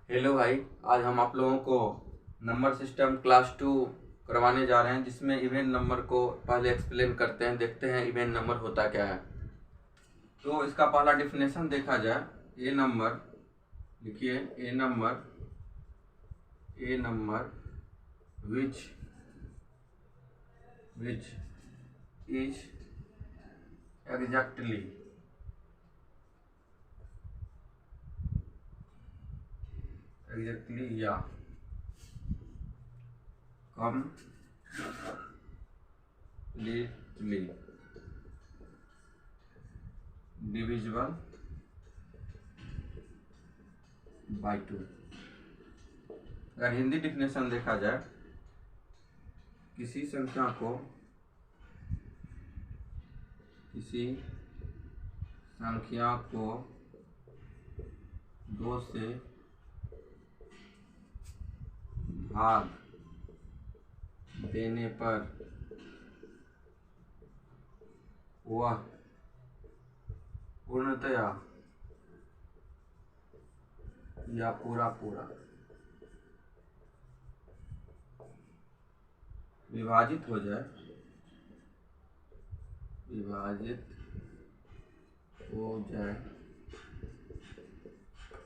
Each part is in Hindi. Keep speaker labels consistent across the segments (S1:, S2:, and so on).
S1: हेलो भाई, आज हम आप लोगों को नंबर सिस्टम क्लास 2 करवाने जा रहे हैं, जिसमें इवेन नंबर को पहले एक्सप्लेन करते हैं। देखते हैं इवेन नंबर होता क्या है। तो इसका पहला डिफिनेशन देखा जाए। ए नंबर लिखिए। ए नंबर विच इज एग्जैक्टली या completely divisible by 2। अगर हिंदी डिफिनेशन देखा जाए, किसी संख्या को 2 से भाग देने पर वह पूर्णतया या पूरा विभाजित हो जाए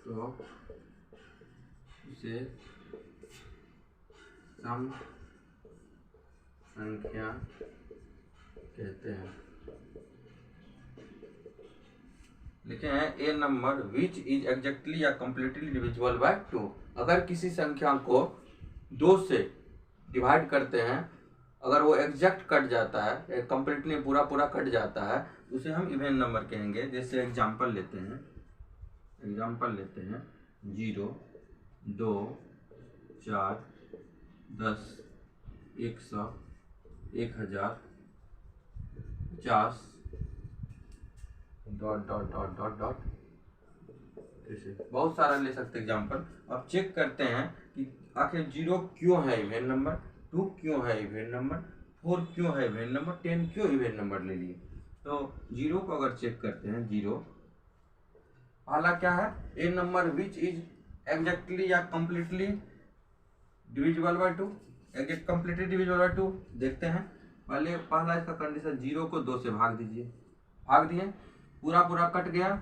S1: तो उसे सम संख्या कहते हैं। लिखे हैं ए नंबर विच इज एग्जैक्टली या कंप्लीटली डिविजिबल बाय 2। अगर किसी संख्या को 2 से डिवाइड करते हैं, अगर वो एग्जैक्ट कट जाता है, कंप्लीटली पूरा कट जाता है, उसे हम इवेन नंबर कहेंगे। जैसे एग्जांपल लेते हैं 0, 2, 4, 10, 100, 1000, 50 ... ऐसे बहुत सारा ले सकते एग्जांपल। अब चेक करते हैं कि आखिर 0 क्यों है इवेन नंबर, 2 क्यों है इवेन नंबर, 4 क्यों है इवेन नंबर, 10 क्यों इवेन नंबर ले लिए। तो 0 को अगर चेक करते हैं, 0 पहला क्या है, a number which is exactly या completely divisible by 2। Exact completely divisible by 2 देखते हैं। पहला इसका कंडीशन, 0 को 2 से भाग दीजिए। भाग दिए, पूरा कट गया,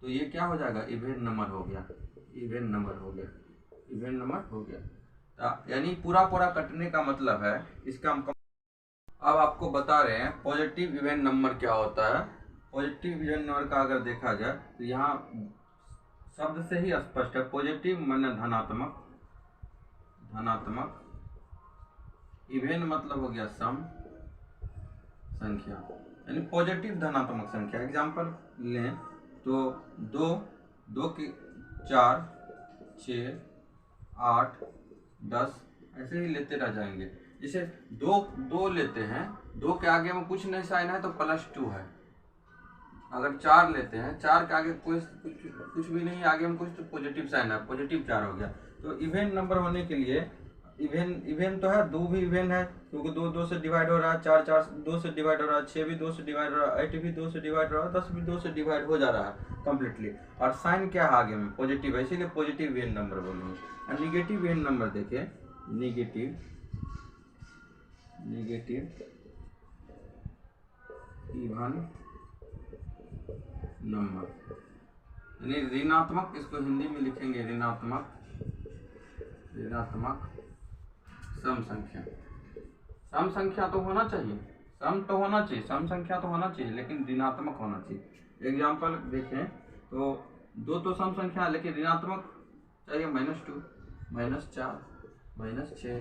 S1: तो ये क्या हो जाएगा, इवेन नंबर हो गया। यानी पूरा कटने का मतलब है इसका हम। अब आपको बता रहे हैं पॉजिटिव इवेन नंबर क्या होता है। पॉजिटिव इवेन नंबर का अगर देखा जाए तो यहाँ शब्द से ही स्पष्ट है। पॉजिटिव माने धनात्मक, इवेन मतलब हो गया सम संख्या, यानी पॉजिटिव धनात्मक संख्या। एग्जांपल लें तो 2 के 4, 6, 8, 10 ऐसे ही लेते रह जाएंगे। जैसे 2 लेते हैं, 2 के आगे में कुछ नहीं साइन है तो +2 है। अगर 4 लेते हैं, 4 के आगे कुछ भी नहीं, आगे में कुछ, तो पॉजिटिव साइन है, +4 हो गया। तो इवेन नंबर होने के लिए इवेन तो है, 2 भी इवेन है क्योंकि 2 से डिवाइड हो रहा है, 4 2 से डिवाइड हो रहा है, 6 भी 2 से डिवाइड हो रहा है, 8 भी 2 से डिवाइड हो रहा है, 10 भी 2 से डिवाइड हो जा रहा है कंप्लीटली। और साइन क्या है आगे में, पॉजिटिव है, इसीलिए पॉजिटिव इवेन नंबर बोलेंगे। और निगेटिव इवेन नंबर देखें, निगेटिव इवन नंबर यानी ऋणात्मक, इसको हिंदी में लिखेंगे ऋणात्मक सम संख्या तो होना चाहिए, सम संख्या तो होना चाहिए, लेकिन ऋणात्मक होना चाहिए। एग्जांपल देखें तो 2 तो सम संख्या है, लेकिन ऋणात्मक चाहिए, -2, -4, -6,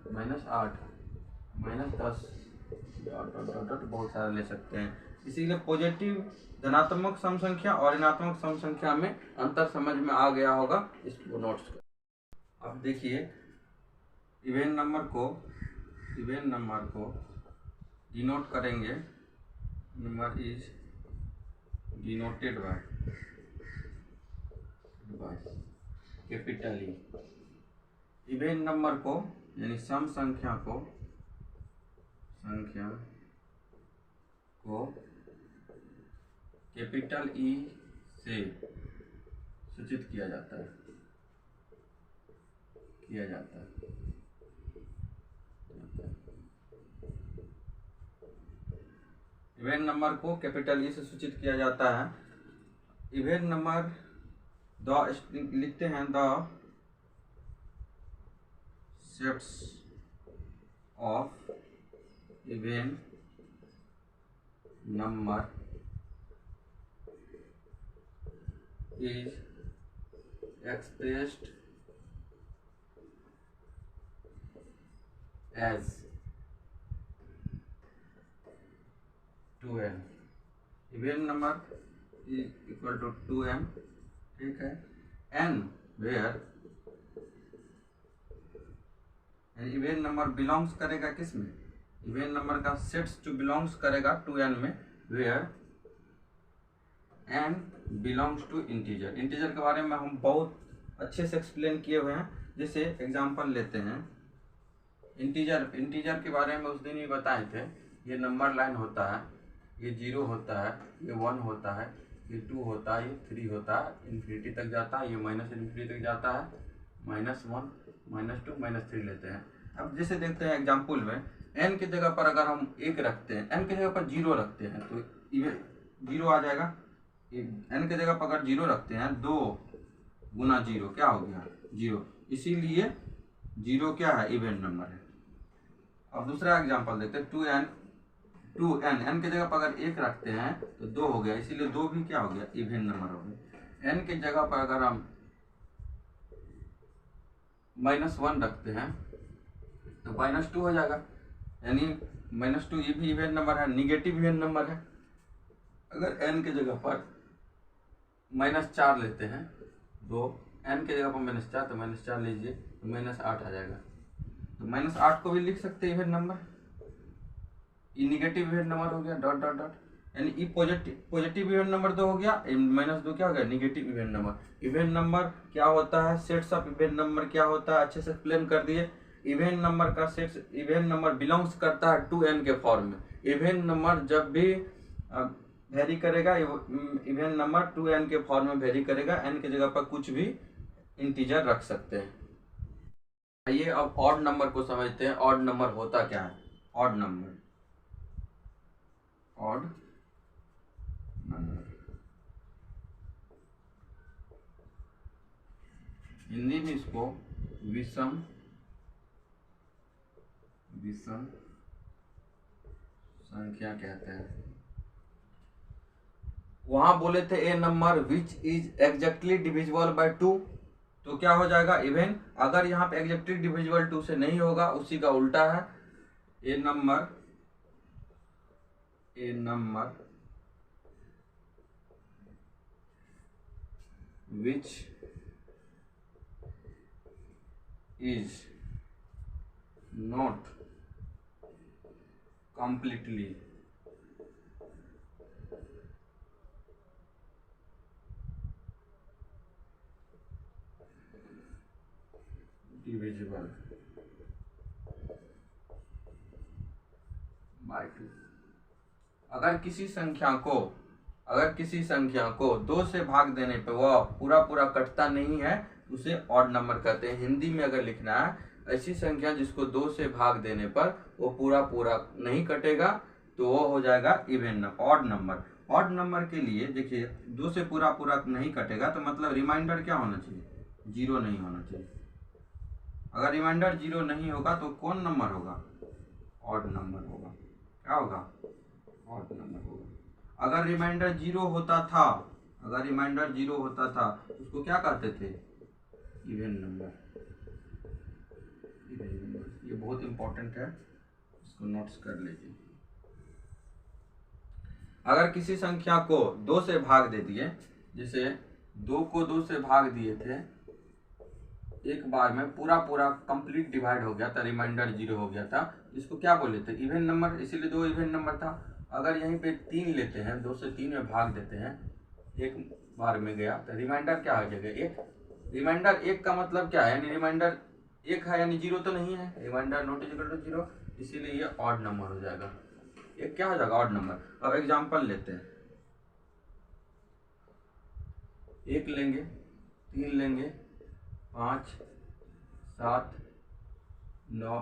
S1: -8, -10 बहुत सारे ले सकते हैं। इसीलिए पॉजिटिव धनात्मक सम संख्या और ऋणात्मक सम संख्या में अंतर समझ में आ गया होगा, इसको नोट्स कर। अब देखिए इवेन नंबर को डिनोट करेंगे। Number is denoted by capital E. Even number को यानी सम संख्या को कैपिटल ई से सूचित किया जाता है। किया जाता है। इवेन नंबर को कैपिटल ई से सूचित किया जाता है। इवेन नंबर लिखते हैं the sets of even number is expressed as 2n। Even number is equal to 2n, ठीक है। n where even number belongs करेगा किस में? इवेन नंबर का सेट्स जो बिलोंग्स करेगा 2n में, where n belongs to integer. Integer के बारे में हम बहुत अच्छे से एक्सप्लेन किए हुए हैं। जैसे एग्जांपल लेते हैं, इंटीजर के बारे में उस दिन ही बताए थे। ये नंबर लाइन होता है, ये 0 होता है, ये 1 होता है, ये 2 होता है, ये 3 होता है, इन्फिनिटी तक जाता है, ये माइनस इन्फिनिटी तक जाता है, -1 -2 -3 लेते हैं। अब जैसे देखते हैं एग्जाम्पल में, n की जगह पर अगर हम 1 रखते हैं, n की जगह पर 0 रखते हैं तो 0 आ जाएगा। n की जगह पर अगर 0 रखते हैं, 2 गुना 0 क्या हो गया? 0। इसीलिए 0 क्या है? इवेन नंबर है। अब दूसरा एग्जांपल देखते हैं, 2n n की जगह पर अगर 1 रखते हैं तो 2 हो गया, इसीलिए 2 भी क्या हो गया? इवेन नंबर हो गया। n की जगह पर अगर हम -1 रखते हैं तो -2 हो जाएगा, यानी -2 ये भी इवेन नंबर है, निगेटिव इवेन नंबर है। अगर n की जगह पर -4 लेते हैं, 2 n की जगह पर -4 तो -4 लीजिए तो -8 आ जाएगा। तो -8 को भी लिख सकते हैं इवेन नंबर, ये निगेटिव इवेन नंबर हो गया, डॉट डॉट डॉट, यानी ये पॉजिटिव इवेन नंबर 2 हो गया, -2 क्या हो गया? Negative even number. Even number क्या होता है? सेट्स ऑफ इवेन नंबर क्या होता है? अच्छे से एक्सप्लेन कर दिए। इवेन नंबर का सेट्स, इवेन नंबर बिलोंग्स करता है 2n के फॉर्म में। इवेन नंबर जब भी वेरी करेगा, इवेन नंबर 2n के फॉर्म में वेरी करेगा, n की जगह पर कुछ भी इंटीजर रख सकते हैं। आइए अब ऑड नंबर को समझते हैं। ऑड नंबर होता क्या है? ऑड नंबर हिंदी में इसको विषम संख्या कहते हैं। वहां बोले थे a number which is exactly divisible by 2, तो क्या हो जाएगा? इवेन। अगर यहाँ पे एग्जैक्टली डिविजिबल 2 से नहीं होगा, उसी का उल्टा है। A number which is not completely divisible by 2। अगर किसी संख्या को 2 से भाग देने पे वह पूरा कटता नहीं है, उसे ऑड नंबर कहते हैं। हिंदी में अगर लिखना है, ऐसी संख्या जिसको 2 से भाग देने पर वो पूरा नहीं कटेगा, तो वो हो जाएगा even number, odd number. Odd number के लिए देखिए, 2 से पूरा नहीं कटेगा तो मतलब रिमाइंडर क्या होना चाहिए? 0 नहीं होना चाहिए। अगर रिमाइंडर 0 नहीं होगा तो कौन नंबर होगा? ऑड नंबर होगा। क्या होगा? ऑड नंबर होगा। अगर रिमाइंडर 0 होता था, उसको क्या कहते थे? Even number. ये बहुत इंपॉर्टेंट है, इसको नोट्स कर लीजिए। अगर किसी संख्या को 2 से भाग दे दिए, जैसे 2 को 2 से भाग दिए थे, एक बार में पूरा कंप्लीट डिवाइड हो गया था, रिमाइंडर 0 हो गया था, इसको क्या बोले थे? इवेन नंबर, इसीलिए 2 इवेन नंबर था। अगर यहीं पे 3 लेते हैं, 2 से 3 में भाग देते हैं, एक बार में गया तो रिमाइंडर क्या हो जाएगा? 1। रिमाइंडर 1 का मतलब क्या है? यानी रिमाइंडर 1 है, यानी 0 तो नहीं है, रिमाइंडर नॉट इक्वल टू 0, इसीलिए ये ऑड नंबर हो जाएगा। ये क्या हो जाएगा? Odd number. अब एग्जांपल लेते हैं, 1 लेंगे, 3 लेंगे, 5, 7 9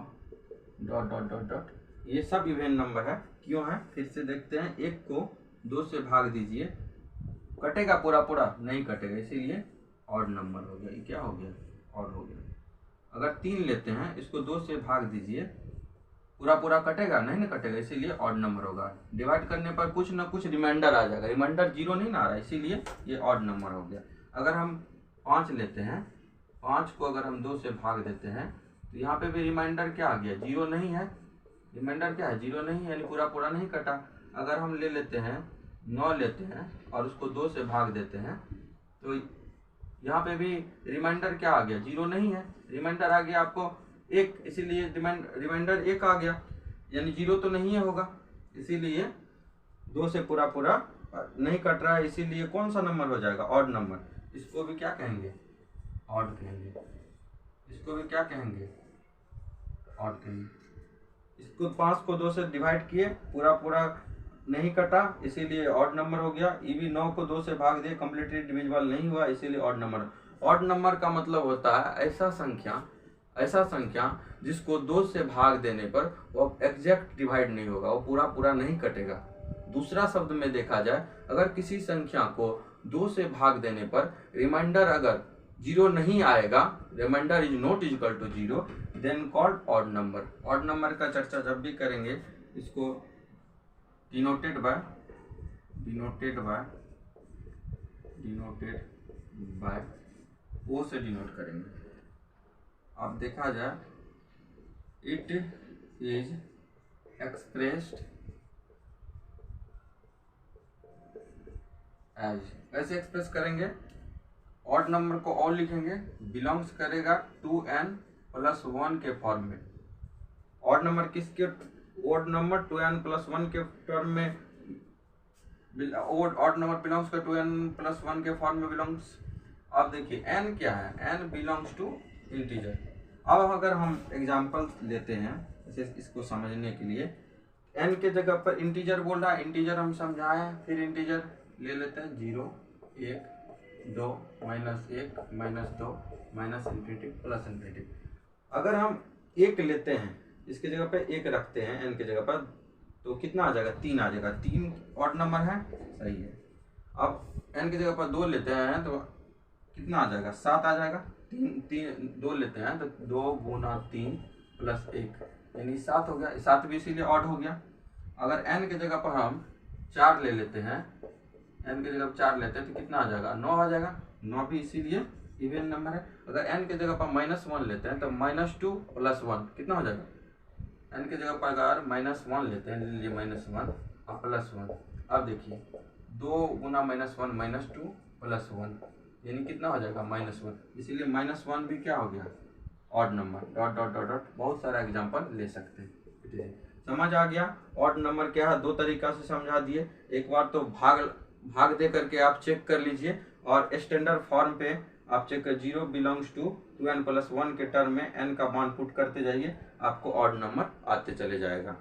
S1: डॉट डॉट डॉट डॉट, ये सब इवेन नंबर है। क्यों है फिर से देखते हैं। 1 को 2 से भाग दीजिए, कटेगा पूरा पूरा? नहीं कटेगा, इसीलिए ऑड नंबर हो गया। ये क्या हो गया? ऑड हो गया। अगर 3 लेते हैं, इसको 2 से भाग दीजिए, पूरा पूरा कटेगा? नहीं ना कटेगा, इसीलिए ऑड नंबर होगा। डिवाइड करने पर कुछ ना कुछ रिमाइंडर आ जाएगा, रिमाइंडर 0 नहीं ना आ रहा है, इसीलिए ये ऑड नंबर हो गया। अगर हम 5 लेते हैं, 5 को अगर हम 2 से भाग देते हैं तो यहाँ पे भी रिमाइंडर क्या आ गया? 0 नहीं है। रिमाइंडर क्या है? 0 नहीं है, यानी पूरा पूरा नहीं कटा। अगर हम ले लेते हैं 9 लेते हैं और उसको 2 से भाग देते हैं तो यहाँ पे भी रिमाइंडर क्या आ गया? 0 नहीं है, रिमाइंडर आ गया आपको 1, इसीलिए रिमाइंडर 1 आ गया, यानी 0 तो नहीं है होगा, इसीलिए 2 से पूरा पूरा नहीं कट रहा है, इसीलिए कौन सा नंबर हो जाएगा? Odd number. इसको भी क्या कहेंगे? ऑड कहेंगे। इसको भी क्या कहेंगे? ऑड कहेंगे। इसको 5 को 2 से डिवाइड किए, पूरा पूरा नहीं कटा, इसीलिए ऑड नंबर हो गया। ये भी 9 को 2 से भाग दिए, कम्प्लीटली डिविजिबल नहीं हुआ, इसीलिए ऑड नंबर। ऑड नंबर का मतलब होता है ऐसा संख्या जिसको 2 से भाग देने पर वो एग्जैक्ट डिवाइड नहीं होगा, वो पूरा पूरा नहीं कटेगा। दूसरा शब्द में देखा जाए, अगर किसी संख्या को 2 से भाग देने पर रिमाइंडर अगर 0 नहीं आएगा, remainder is not equal to 0, then called odd number. Odd number का चर्चा जब भी करेंगे, इसको डिनोटेड बाय ओ से डिनोट करेंगे। अब देखा जाए, इट इज एक्सप्रेस्ड एज, ऐसे एक्सप्रेस करेंगे। ऑड नंबर को और लिखेंगे, बिलोंग्स करेगा टू n प्लस 1 के फॉर्म में। ऑड नंबर किसके? ऑड नंबर 2n प्लस 1 के टर्म में, ऑड नंबर बिलोंग्स का 2n प्लस 1 के फॉर्म में बिलोंग्स। अब देखिए n क्या है? n belongs to integer. अब अगर हम एग्जांपल लेते हैं जैसे इसको समझने के लिए, n के जगह पर इंटीजर बोल रहा है, इंटीजर हम समझाएं, फिर इंटीजर ले लेते हैं 0 1 2 -1 -2 माइनस इन्फिनिटी प्लस इन्फिनिटी। अगर हम 1 लेते हैं, इसके जगह पे 1 रखते हैं n के जगह पर, तो कितना आ जाएगा? 3 आ जाएगा। 3 ऑड नंबर है, सही है। अब n की जगह पर 2 लेते हैं तो कितना आ जाएगा? 7 आ जाएगा। 2 लेते हैं तो 2 गुना 3 प्लस 1 यानी 7 हो गया। 7 भी इसीलिए ऑड हो गया। अगर n की जगह पर हम 4 ले लेते हैं, n की जगह पर 4 लेते हैं तो कितना आ जाएगा? 9 आ जाएगा। 9 भी इसीलिए इवन नंबर है। अगर n की जगह पर -1 लेते हैं तो -2 प्लस 1 कितना हो जाएगा? n की जगह पर अगर -1 लेते हैं, लीजिए -1 और प्लस 1। अब देखिए 2 गुना -1 -2 प्लस 1 यानी कितना हो जाएगा? -1। इसीलिए -1 भी क्या हो गया? Odd number. Dot dot dot dot, बहुत सारा एग्जांपल ले सकते हैं। समझ आ गया? ऑड नंबर क्या है, 2 तरीका से समझा दिए। एक बार तो भाग दे करके आप चेक कर लीजिए, और स्टैंडर्ड फॉर्म पे आप चेक कर 0 बिलोंग्स टू 2n प्लस 1 के टर्म में n का मान पुट करते जाइए, आपको ऑड नंबर आते चले जाएगा।